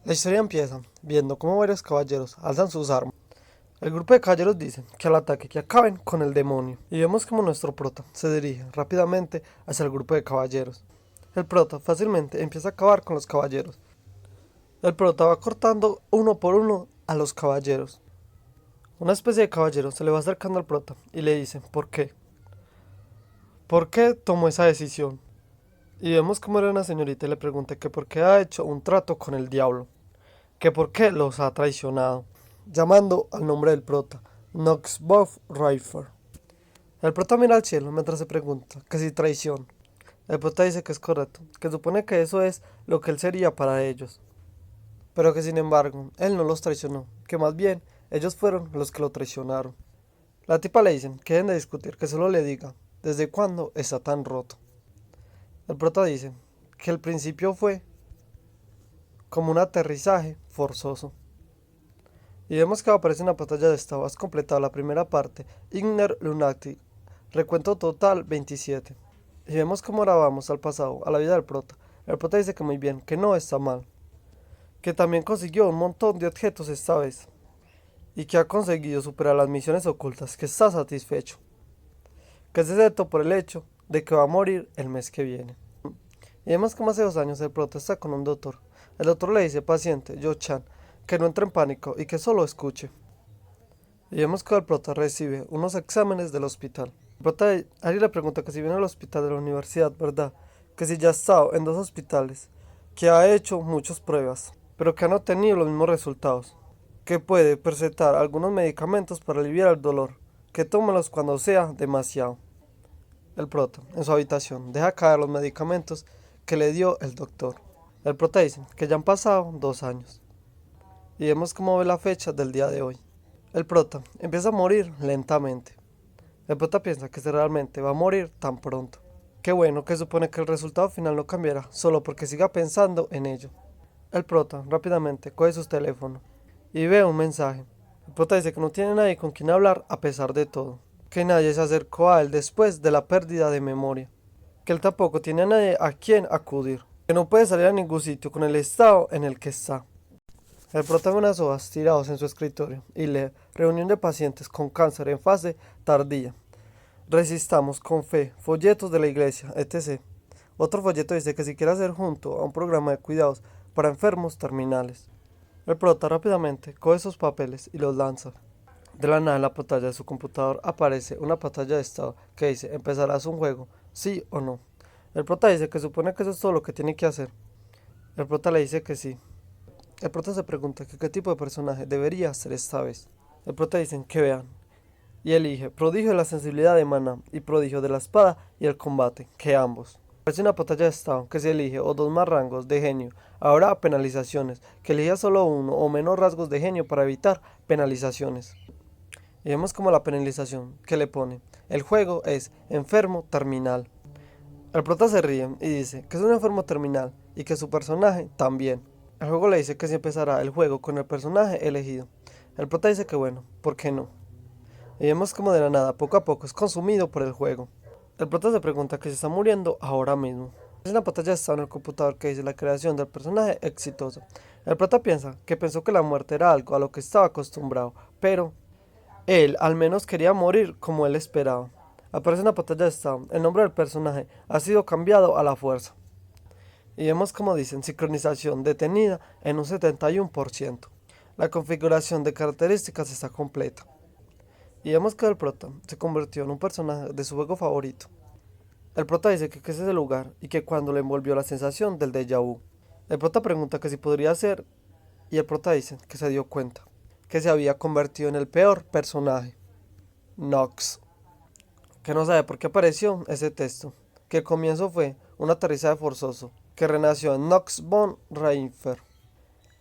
La historia empieza viendo cómo varios caballeros alzan sus armas. El grupo de caballeros dice que al ataque que acaben con el demonio. Y vemos como nuestro prota se dirige rápidamente hacia el grupo de caballeros. El prota fácilmente empieza a acabar con los caballeros. El prota va cortando uno por uno a los caballeros. Una especie de caballero se le va acercando al prota y le dice ¿por qué? ¿Por qué tomó esa decisión? Y vemos como era una señorita y le pregunta que por qué ha hecho un trato con el diablo, que por qué los ha traicionado, llamando al nombre del prota, Noxboff Rifer. El prota mira al cielo mientras se pregunta que si traición. El prota dice que es correcto, que supone que eso es lo que él sería para ellos, pero que sin embargo él no los traicionó, que más bien ellos fueron los que lo traicionaron. La tipa le dice que dejen de discutir, que solo le diga desde cuándo está tan roto. El prota dice que el principio fue como un aterrizaje forzoso. Y vemos que aparece en la pantalla de estado. Has completado la primera parte, Igner Lunatic, recuento total 27. Y vemos cómo ahora vamos al pasado, a la vida del prota. El prota dice que muy bien, que no está mal, que también consiguió un montón de objetos esta vez, y que ha conseguido superar las misiones ocultas, que está satisfecho, que es excepto por el hecho de que va a morir el mes que viene. Y vemos como hace 2 años el prota está con un doctor. El doctor le dice, paciente, Yo-chan, que no entre en pánico y que solo escuche. Y vemos que el prota recibe unos exámenes del hospital. El prota Ari le pregunta que si viene al hospital de la universidad, ¿verdad? Que si ya ha estado en 2 hospitales, que ha hecho muchas pruebas, pero que no ha tenido los mismos resultados, que puede presentar algunos medicamentos para aliviar el dolor, que tómelos cuando sea demasiado. El prota, en su habitación, deja caer los medicamentos que le dio el doctor. El prota dice que ya han pasado 2 años. Y vemos cómo ve la fecha del día de hoy. El prota empieza a morir lentamente. El prota piensa que realmente va a morir tan pronto. Qué bueno que supone que el resultado final no cambiará, solo porque siga pensando en ello. El prota rápidamente coge su teléfono y ve un mensaje. El prota dice que no tiene nadie con quien hablar a pesar de todo, que nadie se acercó a él después de la pérdida de memoria, que él tampoco tiene a nadie a quien acudir, que no puede salir a ningún sitio con el estado en el que está. El prota ve unas hojas tirados en su escritorio y lee reunión de pacientes con cáncer en fase tardía. Resistamos con fe, folletos de la iglesia, etc. Otro folleto dice que si quiere hacer junto a un programa de cuidados para enfermos terminales. El prota rápidamente coge esos papeles y los lanza. De la nada en la pantalla de su computador aparece una pantalla de estado que dice ¿empezarás un juego? ¿Sí o no? El prota dice que supone que eso es todo lo que tiene que hacer. El prota le dice que sí. El prota se pregunta que qué tipo de personaje debería ser esta vez. El prota dice que vean. Y elige prodigio de la sensibilidad de maná y prodigio de la espada y el combate, que ambos. Aparece una pantalla de estado que se elige o dos más rangos de genio. Habrá penalizaciones, que elija solo uno o menos rasgos de genio para evitar penalizaciones. Y vemos como la penalización que le pone. El juego es enfermo terminal. El prota se ríe y dice que es un enfermo terminal y que su personaje también. El juego le dice que si empezará el juego con el personaje elegido. El prota dice que bueno, ¿por qué no? Y vemos como de la nada, poco a poco, es consumido por el juego. El prota se pregunta que se está muriendo ahora mismo. Es una pantalla está en el computador que dice la creación del personaje exitosa. El prota piensa que pensó que la muerte era algo a lo que estaba acostumbrado, pero él al menos quería morir como él esperaba. Aparece en la pantalla de estado, el nombre del personaje ha sido cambiado a la fuerza. Y vemos como dicen, sincronización detenida en un 71%. La configuración de características está completa. Y vemos que el prota se convirtió en un personaje de su juego favorito. El prota dice que ese es el lugar y que cuando le envolvió la sensación del déjà vu. El prota pregunta que si podría ser y el prota dice que se dio cuenta que se había convertido en el peor personaje, Nox, que no sabe por qué apareció ese texto, que el comienzo fue un aterrizaje forzoso, que renació en Nox von Reinfer.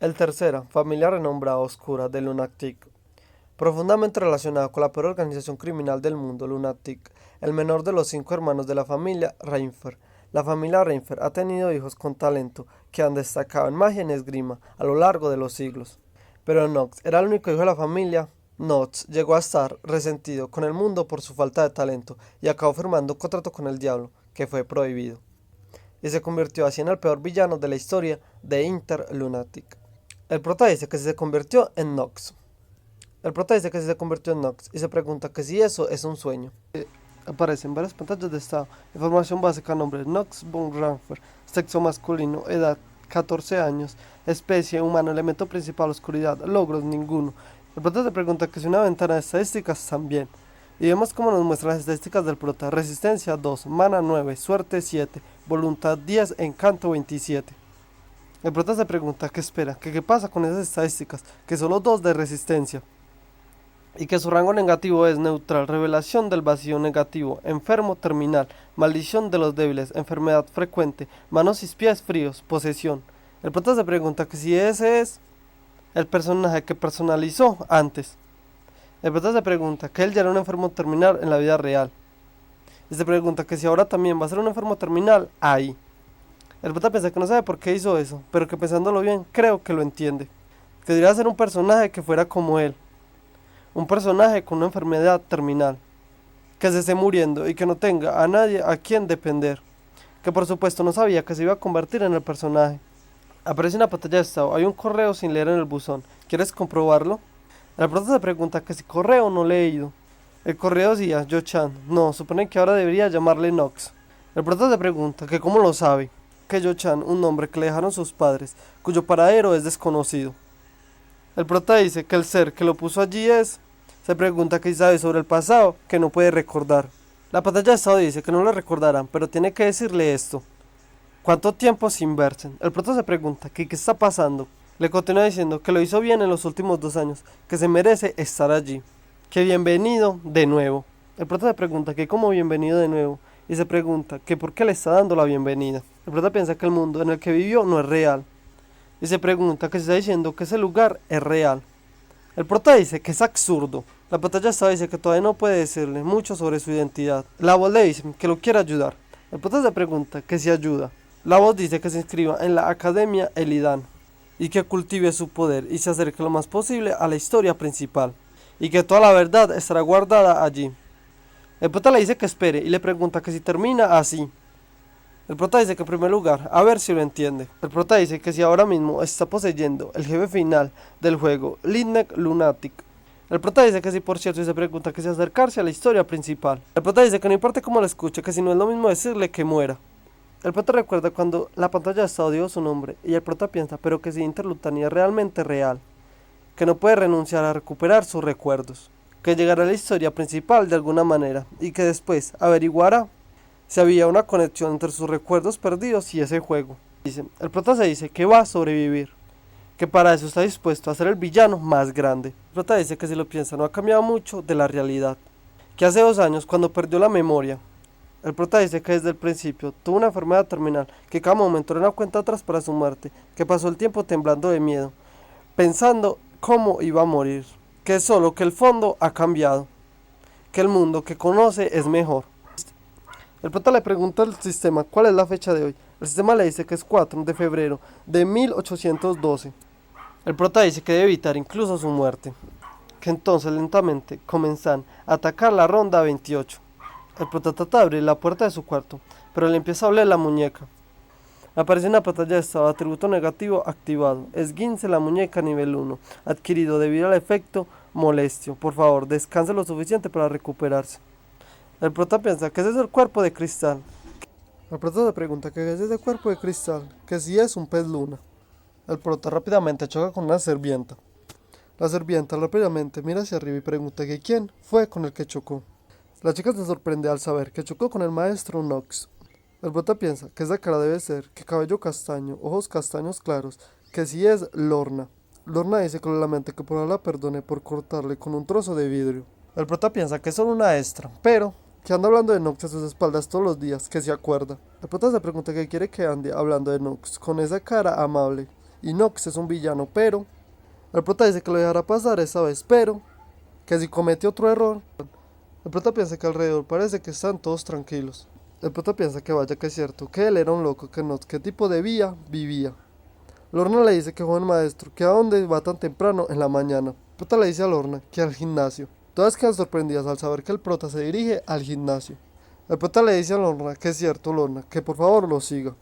El tercera, familia renombrada oscura de Lunatic, profundamente relacionado con la peor organización criminal del mundo, Lunatic, el menor de los 5 hermanos de la familia Reinfer. La familia Reinfer ha tenido hijos con talento que han destacado en magia y en esgrima a lo largo de los siglos. Pero Nox era el único hijo de la familia. Nox llegó a estar resentido con el mundo por su falta de talento y acabó firmando un contrato con el diablo, que fue prohibido. Y se convirtió así en el peor villano de la historia de Inter Lunatic. El prota dice que si se convirtió en Nox. El prota dice que si se convirtió en Nox y se pregunta que si eso es un sueño. Aparecen varias pantallas de estado. Información básica: nombre Nox von Ranfer, sexo masculino, edad 14 años, especie humano, elemento principal oscuridad, logros ninguno. El prota se pregunta que si una ventana de estadísticas también. Y vemos cómo nos muestra las estadísticas del prota: resistencia 2, mana 9, suerte 7, voluntad 10, encanto 27. El prota se pregunta qué espera, que qué pasa con esas estadísticas, que solo 2 de resistencia, y que su rango negativo es neutral, revelación del vacío negativo, enfermo terminal, maldición de los débiles, enfermedad frecuente, manos y pies fríos, posesión. El prota se pregunta que si ese es el personaje que personalizó antes. El prota se pregunta que él ya era un enfermo terminal en la vida real. Y se pregunta que si ahora también va a ser un enfermo terminal ahí. El prota piensa que no sabe por qué hizo eso, pero que pensándolo bien, creo que lo entiende. Que debería ser un personaje que fuera como él. Un personaje con una enfermedad terminal. Que se esté muriendo y que no tenga a nadie a quien depender. Que por supuesto no sabía que se iba a convertir en el personaje. Aparece una pantalla de estado. Hay un correo sin leer en el buzón. ¿Quieres comprobarlo? El prota se pregunta que si correo no leído. El correo decía Yo-chan. No, supone que ahora debería llamarle Nox. El prota se pregunta que cómo lo sabe. Que Yo-chan, un nombre que le dejaron sus padres, cuyo paradero es desconocido. El prota dice que el ser que lo puso allí es. Se pregunta que sabe sobre el pasado, que no puede recordar. La pantalla de estado dice que no lo recordarán, pero tiene que decirle esto. ¿Cuánto tiempo sin verse? El prota se pregunta que qué está pasando. Le continúa diciendo que lo hizo bien en los últimos 2 años, que se merece estar allí. Que bienvenido de nuevo. El prota se pregunta que como bienvenido de nuevo, y se pregunta que por qué le está dando la bienvenida. El prota piensa que el mundo en el que vivió no es real, y se pregunta que se está diciendo que ese lugar es real. El prota dice que es absurdo. La pantalla estaba dice que todavía no puede decirle mucho sobre su identidad. La voz le dice que lo quiere ayudar. El prota se pregunta que si ayuda. La voz dice que se inscriba en la Academia Elidan y que cultive su poder y se acerque lo más posible a la historia principal y que toda la verdad estará guardada allí. El prota le dice que espere y le pregunta que si termina así. El prota dice que en primer lugar, a ver si lo entiende. El prota dice que si ahora mismo está poseyendo el jefe final del juego, Lidneck Lunatic. El prota dice que si por cierto y se pregunta que si acercarse a la historia principal. El prota dice que no importa cómo lo escuche, que si no es lo mismo decirle que muera. El prota recuerda cuando la pantalla de estado dio su nombre y el prota piensa, pero que si Interlutania es realmente real, que no puede renunciar a recuperar sus recuerdos, que llegará a la historia principal de alguna manera y que después averiguará si había una conexión entre sus recuerdos perdidos y ese juego. El prota se dice que va a sobrevivir, que para eso está dispuesto a ser el villano más grande. El prota dice que si lo piensa no ha cambiado mucho de la realidad, que hace 2 años cuando perdió la memoria. El prota dice que desde el principio tuvo una enfermedad terminal, que cada momento era una cuenta atrás para su muerte, que pasó el tiempo temblando de miedo, pensando cómo iba a morir, que solo que el fondo ha cambiado, que el mundo que conoce es mejor. El prota le pregunta al sistema cuál es la fecha de hoy. El sistema le dice que es 4 de febrero de 1812. El prota dice que debe evitar incluso su muerte, que entonces lentamente comienzan a atacar la ronda 28. El prota trata de abrir la puerta de su cuarto, pero le empieza a oler la muñeca. Aparece una pantalla de estado, atributo negativo activado. Esguince la muñeca nivel 1, adquirido debido al efecto molestio. Por favor, descanse lo suficiente para recuperarse. El prota piensa que ese es el cuerpo de cristal. El prota se pregunta que es ese cuerpo de cristal, que si es un pez luna. El prota rápidamente choca con una sirvienta. La sirvienta rápidamente mira hacia arriba y pregunta que quién fue con el que chocó. La chica se sorprende al saber que chocó con el maestro Nox. El prota piensa que esa cara debe ser, que cabello castaño, ojos castaños claros, que si es Lorna. Lorna dice claramente que por ahora la perdone por cortarle con un trozo de vidrio. El prota piensa que es solo una extra, pero que anda hablando de Nox a sus espaldas todos los días, que se acuerda. El prota se pregunta que quiere que ande hablando de Nox con esa cara amable. Y Nox es un villano, pero el prota dice que lo dejará pasar esa vez, pero que si comete otro error. El prota piensa que alrededor parece que están todos tranquilos. El prota piensa que vaya que es cierto, que él era un loco, que no, qué tipo de vida vivía. Lorna le dice que joven maestro, que a dónde va tan temprano en la mañana. El prota le dice a Lorna que al gimnasio. Todas quedan sorprendidas al saber que el prota se dirige al gimnasio. El prota le dice a Lorna que es cierto, Lorna, que por favor lo siga.